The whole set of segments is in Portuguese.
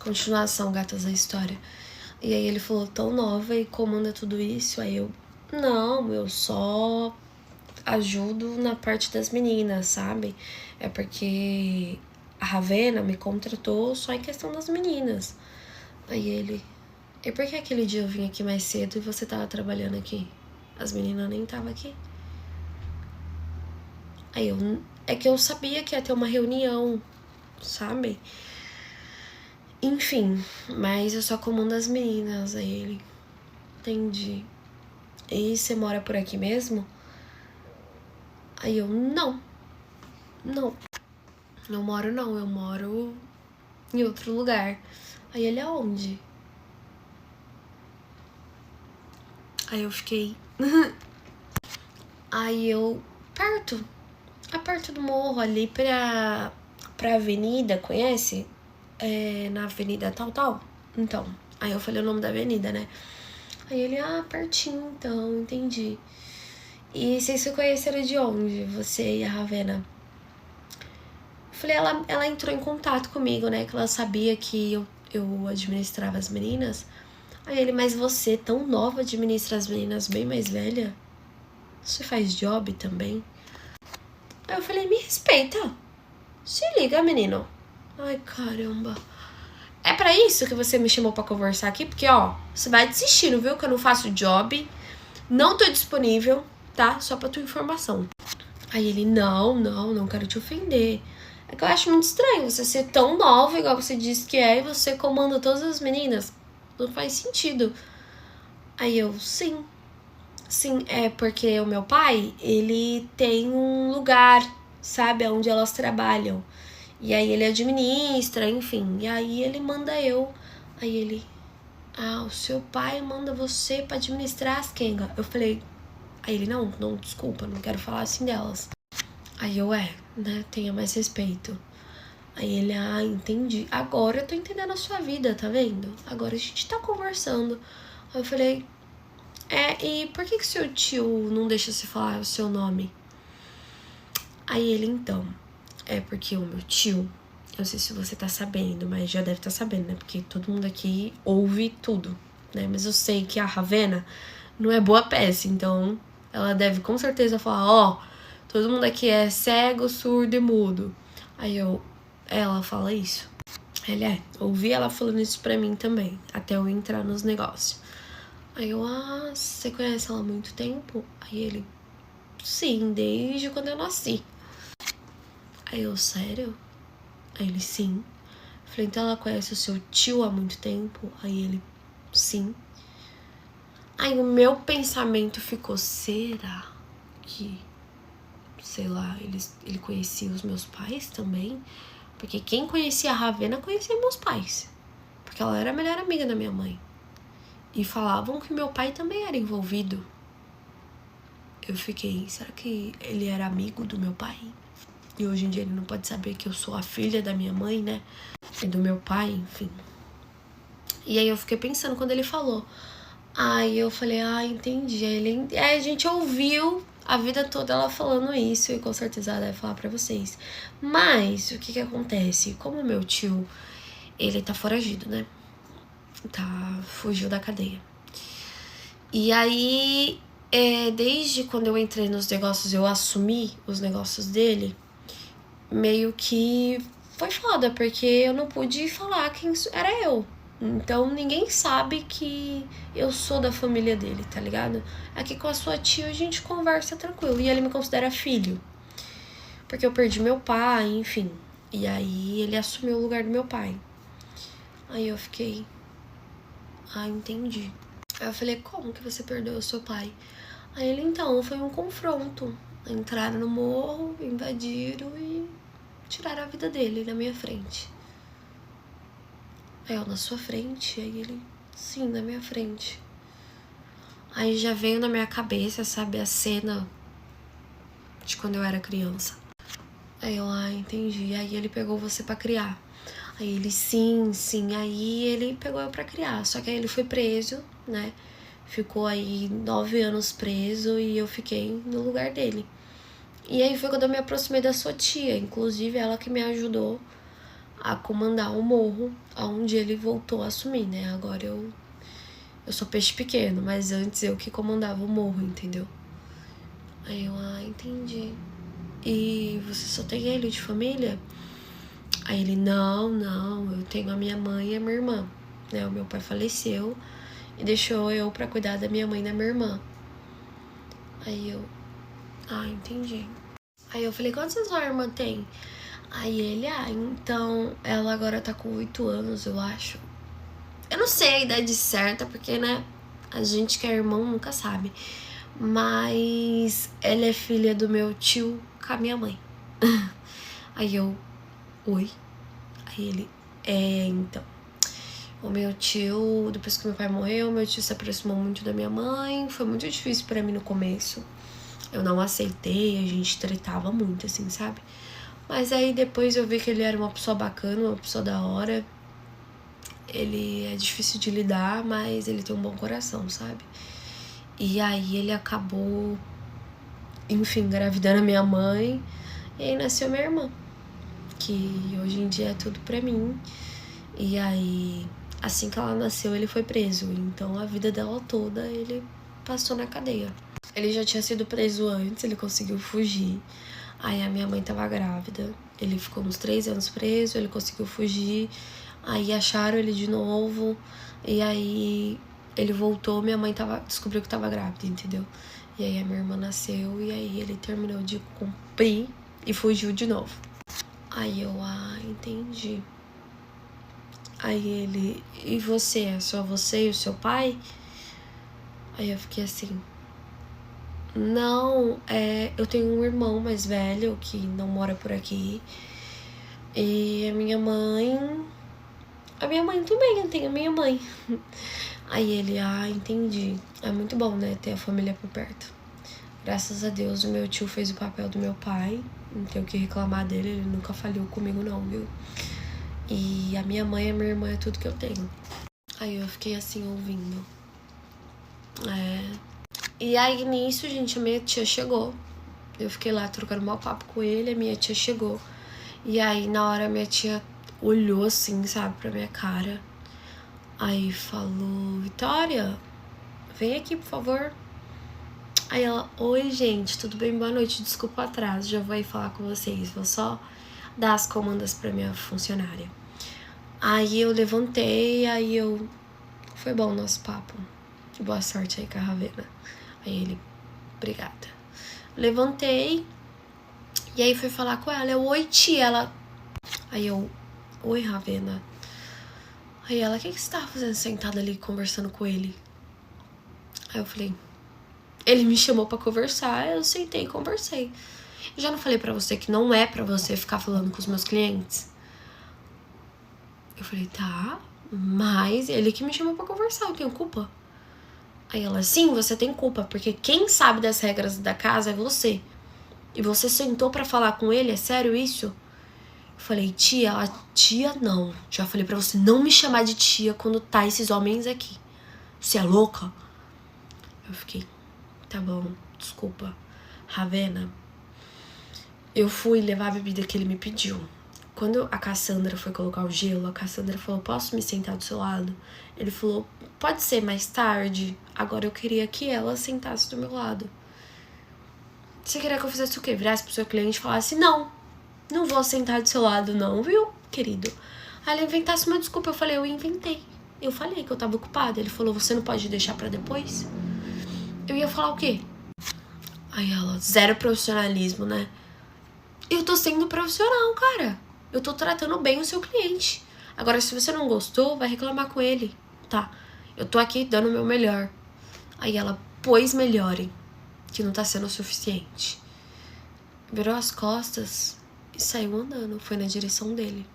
Continuação, gatas, da história. E aí ele falou, tão nova e comanda tudo isso? Aí eu, não, eu só ajudo na parte das meninas, sabe? É porque a Ravena me contratou só em questão das meninas. Aí ele, e por que aquele dia eu vim aqui mais cedo e você tava trabalhando aqui? As meninas nem estavam aqui. Aí eu, é que eu sabia que ia ter uma reunião, sabe? Enfim, mas eu só comando as meninas. Aí ele, entendi. E você mora por aqui mesmo? Aí eu, não, eu moro em outro lugar. Aí ele, aonde? Aí eu fiquei... Aí eu, perto do morro, ali pra avenida, conhece? Na avenida tal. Então, aí eu falei o nome da avenida, né? Aí ele, pertinho, então, entendi. E vocês se conheceram de onde? Você e a Ravena? Eu falei, ela entrou em contato comigo, né? Que ela sabia que eu administrava as meninas. Aí ele, mas você, tão nova, administra as meninas bem mais velha? Você faz job também? Aí eu falei, me respeita. Se liga, menino. Ai, caramba. É pra isso que você me chamou pra conversar aqui? Porque, ó, você vai desistindo, viu? Que eu não faço job. Não tô disponível, tá? Só pra tua informação. Aí ele, não quero te ofender. É que eu acho muito estranho você ser tão nova, igual você disse que é, e você comanda todas as meninas. Não faz sentido. Aí eu, sim, é porque o meu pai, ele tem um lugar, sabe, onde elas trabalham. E aí ele administra, enfim. E aí ele manda eu. Aí ele, o seu pai manda você pra administrar as Kenga. Eu falei, aí ele, não, desculpa, não quero falar assim delas. Aí eu, né, tenha mais respeito. Aí ele, entendi. Agora eu tô entendendo a sua vida, tá vendo? Agora a gente tá conversando. Aí eu falei, e por que seu tio não deixa se falar o seu nome? Aí ele, então, é porque o meu tio, eu não sei se você tá sabendo, mas já deve estar sabendo, né? Porque todo mundo aqui ouve tudo, né? Mas eu sei que a Ravena não é boa peça, então ela deve com certeza falar, todo mundo aqui é cego, surdo e mudo. Aí ela fala isso. Ele ouvi ela falando isso pra mim também, até eu entrar nos negócios. Aí eu, você conhece ela há muito tempo? Aí ele, sim, desde quando eu nasci. Aí eu, sério? Aí ele, sim. Falei, então ela conhece o seu tio há muito tempo? Aí ele, sim. Aí o meu pensamento ficou, será que, sei lá, ele conhecia os meus pais também? Porque quem conhecia a Ravena conhecia meus pais. Porque ela era a melhor amiga da minha mãe. E falavam que meu pai também era envolvido. Eu fiquei, será que ele era amigo do meu pai? E hoje em dia ele não pode saber que eu sou a filha da minha mãe, né? E do meu pai, enfim. E aí eu fiquei pensando quando ele falou. Aí eu falei, entendi. Aí a gente ouviu a vida toda ela falando isso. E com certeza ela deve falar pra vocês. Mas, o que acontece? Como meu tio, ele tá foragido, né? Fugiu da cadeia. E aí, desde quando eu entrei nos negócios, eu assumi os negócios dele, meio que foi foda, porque eu não pude falar quem era eu. Então ninguém sabe que eu sou da família dele, tá ligado? Aqui com a sua tia a gente conversa tranquilo. E ele me considera filho. Porque eu perdi meu pai, enfim. E aí ele assumiu o lugar do meu pai. Aí eu fiquei, entendi. Aí eu falei, como que você perdeu o seu pai? Aí ele, então, foi um confronto. Entraram no morro, invadiram e tiraram a vida dele na minha frente. Aí eu, na sua frente? Aí ele, sim, na minha frente. Aí já veio na minha cabeça, sabe, a cena de quando eu era criança. Aí eu, entendi. Aí ele pegou você pra criar. Aí ele, sim. Aí ele pegou eu pra criar. Só que aí ele foi preso, né? Ficou aí 9 anos preso e eu fiquei no lugar dele. E aí foi quando eu me aproximei da sua tia. Inclusive ela que me ajudou a comandar o morro, onde ele voltou a assumir, né? Agora eu sou peixe pequeno, mas antes eu que comandava o morro, entendeu? Aí eu, entendi. E você só tem ele de família? Aí ele, não, eu tenho a minha mãe e a minha irmã, né? O meu pai faleceu e deixou eu pra cuidar da minha mãe e da minha irmã. Aí eu, entendi. Aí eu falei, quantos anos sua irmã tem? Aí ele, então ela agora tá com 8 anos, eu acho. Eu não sei a idade certa, porque, né, a gente que é irmão nunca sabe. Mas ela é filha do meu tio com a minha mãe. Aí eu, oi? Aí ele, então. O meu tio, depois que meu pai morreu, meu tio se aproximou muito da minha mãe. Foi muito difícil pra mim no começo. Eu não aceitei, a gente tretava muito, assim, sabe? Mas aí depois eu vi que ele era uma pessoa bacana, uma pessoa da hora. Ele é difícil de lidar, mas ele tem um bom coração, sabe? E aí ele acabou, enfim, engravidando a minha mãe. E aí nasceu minha irmã, que hoje em dia é tudo pra mim. E aí, assim que ela nasceu, ele foi preso. Então a vida dela toda ele passou na cadeia. Ele já tinha sido preso antes, ele conseguiu fugir. Aí a minha mãe tava grávida. Ele ficou uns 3 anos preso, ele conseguiu fugir. Aí acharam ele de novo. E aí ele voltou, minha mãe descobriu que tava grávida, entendeu? E aí a minha irmã nasceu e aí ele terminou de cumprir e fugiu de novo. Aí eu, entendi. Aí ele, e você? É só você e o seu pai? Aí eu fiquei assim, não, eu tenho um irmão mais velho que não mora por aqui. E a minha mãe também, eu tenho a minha mãe. Aí ele, entendi. É muito bom, né, ter a família por perto. Graças a Deus, o meu tio fez o papel do meu pai. Não tenho o que reclamar dele, ele nunca falhou comigo não, viu? E a minha mãe e a minha irmã é tudo que eu tenho. Aí eu fiquei assim, ouvindo. E aí, nisso, gente, a minha tia chegou. Eu fiquei lá trocando mau papo com ele, a minha tia chegou. E aí, na hora, a minha tia olhou assim, sabe, pra minha cara. Aí falou, Vitória, vem aqui, por favor. Aí ela, oi, gente, tudo bem? Boa noite, desculpa o atraso, já vou aí falar com vocês. Vou só dar as comandas pra minha funcionária. Aí eu levantei, foi bom o nosso papo. Boa sorte aí com a Ravena. Aí ele, obrigada. Levantei, e aí fui falar com ela. Oi, tia. Ela, aí eu, oi, Ravena. Aí ela, o que você tava fazendo sentada ali conversando com ele? Aí eu falei, ele me chamou pra conversar, eu sentei e conversei. Eu já não falei pra você que não é pra você ficar falando com os meus clientes? Eu falei, tá, mas ele que me chamou pra conversar, eu tenho culpa? Aí ela, sim, você tem culpa, porque quem sabe das regras da casa é você. E você sentou pra falar com ele, é sério isso? Eu falei, tia, tia não. Já falei pra você não me chamar de tia quando tá esses homens aqui. Você é louca? Eu fiquei, tá bom, desculpa. Ravena, eu fui levar a bebida que ele me pediu. Quando a Cassandra foi colocar o gelo, a Cassandra falou, posso me sentar do seu lado? Ele falou, pode ser mais tarde. Agora eu queria que ela sentasse do meu lado. Você queria que eu fizesse o quê? Virasse pro seu cliente e falasse, não vou sentar do seu lado não, viu, querido? Aí ela inventasse uma desculpa, eu falei, eu inventei. Eu falei que eu tava ocupada. Ele falou, você não pode deixar pra depois? Eu ia falar o quê? Aí ela, zero profissionalismo, né? Eu tô sendo profissional, cara. Eu tô tratando bem o seu cliente. Agora, se você não gostou, vai reclamar com ele, tá? Eu tô aqui dando o meu melhor. Aí ela, pois melhore, que não tá sendo o suficiente. Virou as costas e saiu andando, foi na direção dele.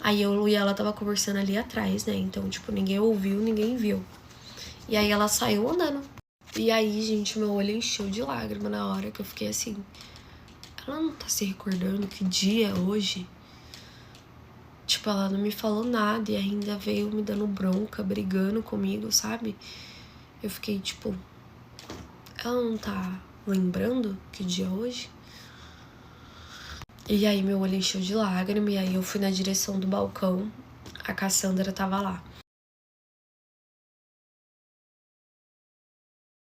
Aí eu e ela tava conversando ali atrás, né? Então, tipo, ninguém ouviu, ninguém viu. E aí ela saiu andando. E aí, gente, meu olho encheu de lágrima na hora que eu fiquei assim. Ela não tá se recordando que dia é hoje? Tipo, ela não me falou nada e ainda veio me dando bronca, brigando comigo, sabe? Eu fiquei, tipo, ela não tá lembrando que dia é hoje? E aí meu olho encheu de lágrima, e aí eu fui na direção do balcão, a Cassandra tava lá.